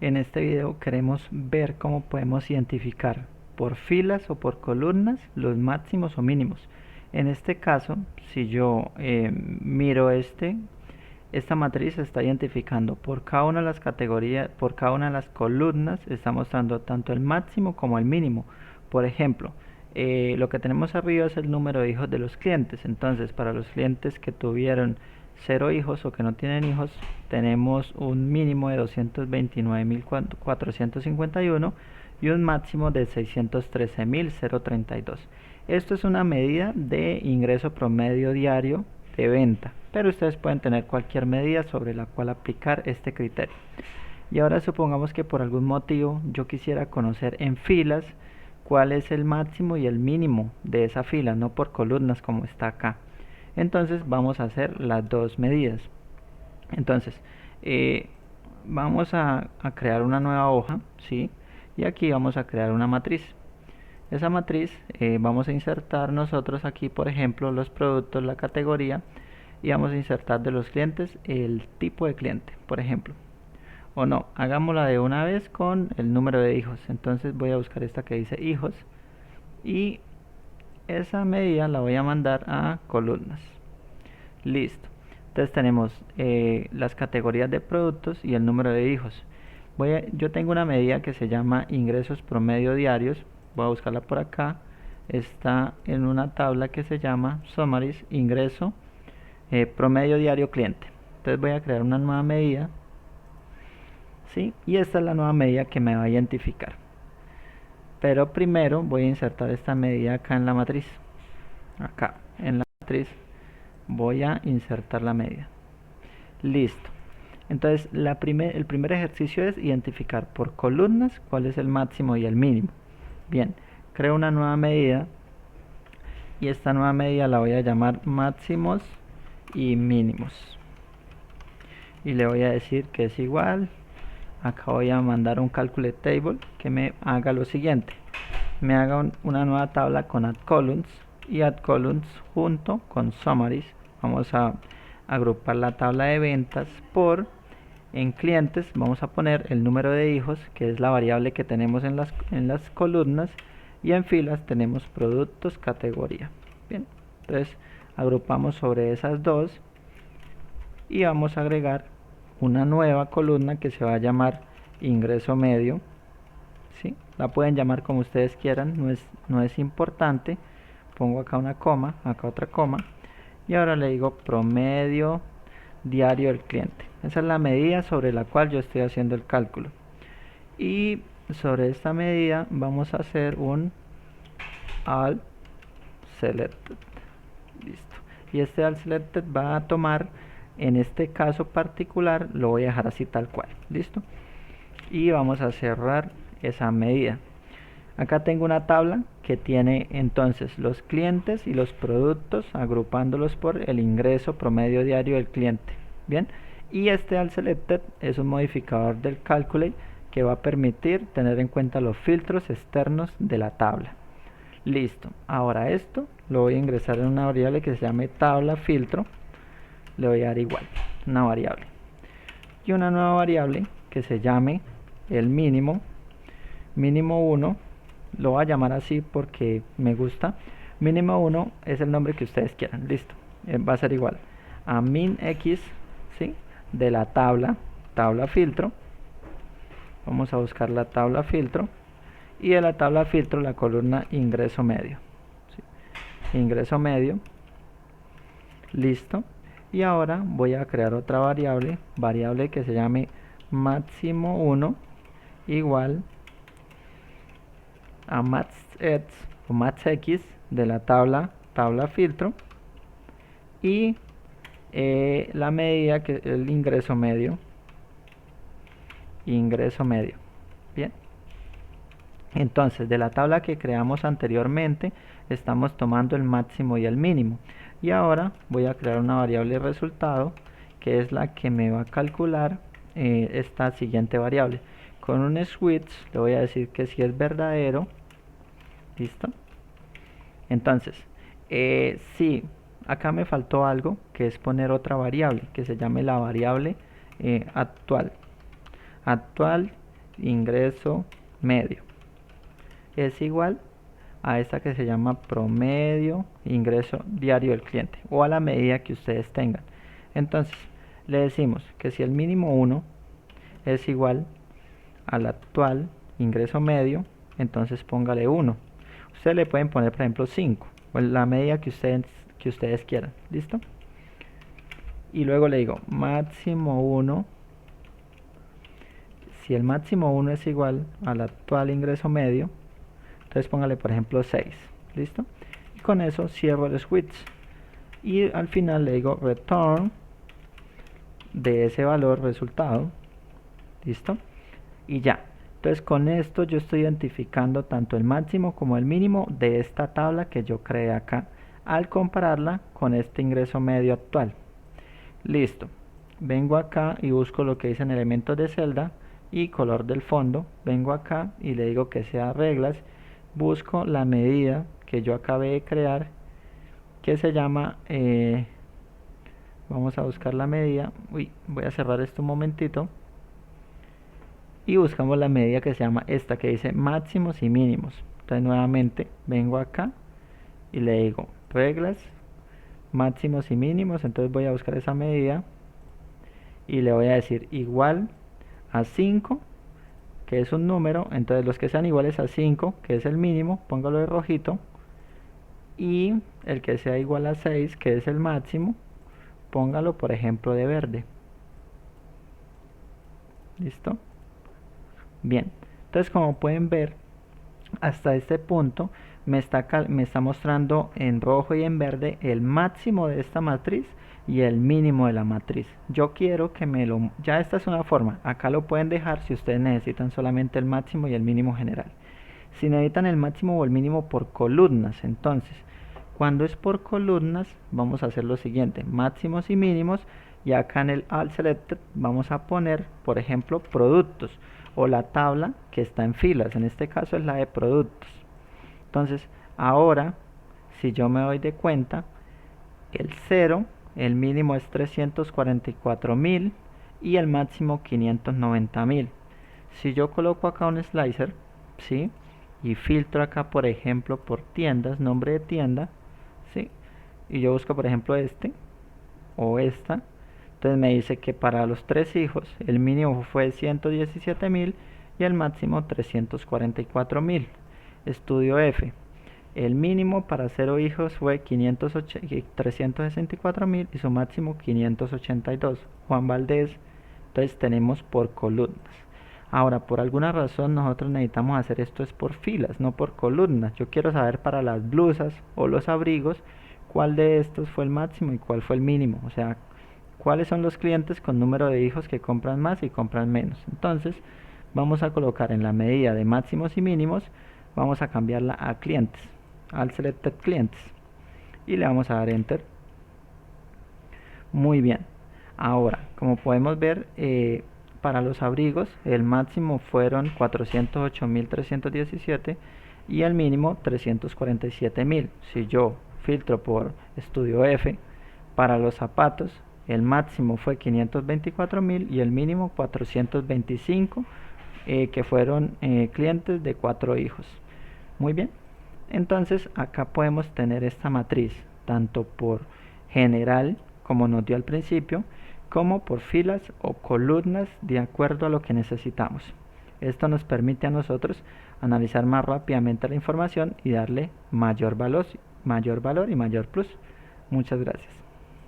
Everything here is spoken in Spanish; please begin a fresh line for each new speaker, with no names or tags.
En este video queremos ver cómo podemos identificar por filas o por columnas los máximos o mínimos. En este caso, si yo miro esta matriz está identificando por cada una de las categorías, por cada una de las columnas, está mostrando tanto el máximo como el mínimo. Por ejemplo, lo que tenemos arriba es el número de hijos de los clientes. Entonces, para los clientes que tuvieron 0 hijos o que no tienen hijos, tenemos un mínimo de 229.451 y un máximo de 613.032. Esto es una medida de ingreso promedio diario de venta, pero ustedes pueden tener cualquier medida sobre la cual aplicar este criterio. Y ahora supongamos que por algún motivo yo quisiera conocer en filas cuál es el máximo y el mínimo de esa fila, no por columnas como está acá. Entonces vamos a hacer las dos medidas. Entonces vamos a crear una nueva hoja, ¿sí? Y aquí vamos a crear una matriz. Esa matriz vamos a insertar nosotros aquí, por ejemplo, los productos, la categoría, y vamos a insertar de los clientes el tipo de cliente, por ejemplo. O no, hagámosla de una vez con el número de hijos. Entonces voy a buscar esta que dice hijos y esa medida la voy a mandar a columnas. Listo. Entonces tenemos las categorías de productos y el número de hijos. Yo tengo una medida que se llama ingresos promedio diarios. Voy a buscarla por acá. Está en una tabla que se llama Summaries ingreso promedio diario cliente. Entonces voy a crear una nueva medida, ¿sí? Y esta es la nueva medida que me va a identificar. Pero primero voy a insertar esta medida acá en la matriz. Acá en la matriz voy a insertar la medida. Listo. Entonces el primer ejercicio es identificar por columnas cuál es el máximo y el mínimo. Bien, creo una nueva medida y esta nueva medida la voy a llamar máximos y mínimos. Y le voy a decir que es igual. Acá voy a mandar un calculate table que me haga lo siguiente. Me haga una nueva tabla con add columns y add columns junto con summaries. Vamos a agrupar la tabla de ventas por en clientes. Vamos a poner el número de hijos, que es la variable que tenemos en las columnas, y en filas tenemos productos categoría. Bien, entonces agrupamos sobre esas dos y vamos a agregar una nueva columna que se va a llamar ingreso medio, ¿sí? La pueden llamar como ustedes quieran, no es importante. Pongo acá una coma, acá otra coma y ahora le digo promedio diario del cliente. Esa es la medida sobre la cual yo estoy haciendo el cálculo. Y sobre esta medida vamos a hacer un all selected. Listo. Y este all selected va a tomar, en este caso particular, lo voy a dejar así tal cual. Listo. Y vamos a cerrar esa medida. Acá tengo una tabla que tiene entonces los clientes y los productos agrupándolos por el ingreso promedio diario del cliente. Bien, y este all selected es un modificador del calculate que va a permitir tener en cuenta los filtros externos de la tabla. Listo, ahora esto lo voy a ingresar en una variable que se llame tabla filtro. Le voy a dar igual, una variable. Y una nueva variable que se llame el mínimo, mínimo 1. Lo voy a llamar así porque me gusta. Mínimo 1 es el nombre que ustedes quieran. Listo. Va a ser igual a min x, ¿sí? De la tabla filtro. Vamos a buscar la tabla filtro. Y de la tabla filtro la columna ingreso medio. ¿Sí? Ingreso medio. Listo. Y ahora voy a crear otra variable que se llame máximo 1 igual a maxx o maxx de la tabla filtro y la medida que el ingreso medio. Bien, entonces de la tabla que creamos anteriormente estamos tomando el máximo y el mínimo, y ahora voy a crear una variable resultado que es la que me va a calcular esta siguiente variable. Con un switch le voy a decir que si es verdadero. Listo. Entonces, sí, acá me faltó algo, que es poner otra variable, que se llame la variable actual. Actual ingreso medio es igual a esta que se llama promedio ingreso diario del cliente, o a la medida que ustedes tengan. Entonces le decimos que si el mínimo 1 es igual al actual ingreso medio, entonces póngale 1. Ustedes le pueden poner, por ejemplo, 5, o la medida que ustedes quieran. ¿Listo? Y luego le digo máximo 1. Si el máximo 1 es igual al actual ingreso medio, entonces póngale, por ejemplo, 6. ¿Listo? Y con eso cierro el switch. Y al final le digo return de ese valor resultado. ¿Listo? Y ya. Entonces con esto yo estoy identificando tanto el máximo como el mínimo de esta tabla que yo creé acá, al compararla con este ingreso medio actual. Listo. Vengo acá y busco lo que dicen elementos de celda y color del fondo. Vengo acá y le digo que sea reglas. Busco la medida que yo acabé de crear, que se llama vamos a buscar la medida. Uy, voy a cerrar esto un momentito. Y buscamos la medida que se llama esta, que dice máximos y mínimos. Entonces nuevamente vengo acá y le digo reglas, máximos y mínimos. Entonces voy a buscar esa medida y le voy a decir igual a 5, que es un número. Entonces los que sean iguales a 5, que es el mínimo, póngalo de rojito. Y el que sea igual a 6, que es el máximo, póngalo, por ejemplo, de verde. ¿Listo? Bien, entonces como pueden ver, hasta este punto me está mostrando en rojo y en verde el máximo de esta matriz y el mínimo de la matriz. Yo quiero que ya esta es una forma, acá lo pueden dejar si ustedes necesitan solamente el máximo y el mínimo general. Si necesitan el máximo o el mínimo por columnas, entonces cuando es por columnas vamos a hacer lo siguiente: máximos y mínimos, y acá en el All Selected vamos a poner, por ejemplo, productos, o la tabla que está en filas. En este caso es la de productos. Entonces ahora, si yo me doy de cuenta, el 0, el mínimo es 344.000 y el máximo 590.000. Si yo coloco acá un slicer, ¿sí?, y filtro acá, por ejemplo, por tiendas, nombre de tienda, ¿sí?, y yo busco, por ejemplo, este o esta, entonces me dice que para los 3 hijos el mínimo fue 117.000 y el máximo 344.000. Estudio F, el mínimo para 0 hijos fue 364.000 y su máximo 582. Juan Valdés. Entonces tenemos por columnas. Ahora, por alguna razón nosotros necesitamos hacer esto es por filas, no por columnas. Yo quiero saber para las blusas o los abrigos cuál de estos fue el máximo y cuál fue el mínimo. O sea, cuáles son los clientes con número de hijos que compran más y compran menos. Entonces vamos a colocar en la medida de máximos y mínimos, vamos a cambiarla a clientes, al selected clientes, y le vamos a dar enter. Muy bien. Ahora, como podemos ver, para los abrigos el máximo fueron 408.317 y el mínimo 347.000. Si yo filtro por estudio F, para los zapatos el máximo fue 524.000 y el mínimo 425, que fueron clientes de 4 hijos. Muy bien. Entonces acá podemos tener esta matriz tanto por general, como nos dio al principio, como por filas o columnas de acuerdo a lo que necesitamos. Esto nos permite a nosotros analizar más rápidamente la información y darle mayor valor y mayor plus. Muchas gracias.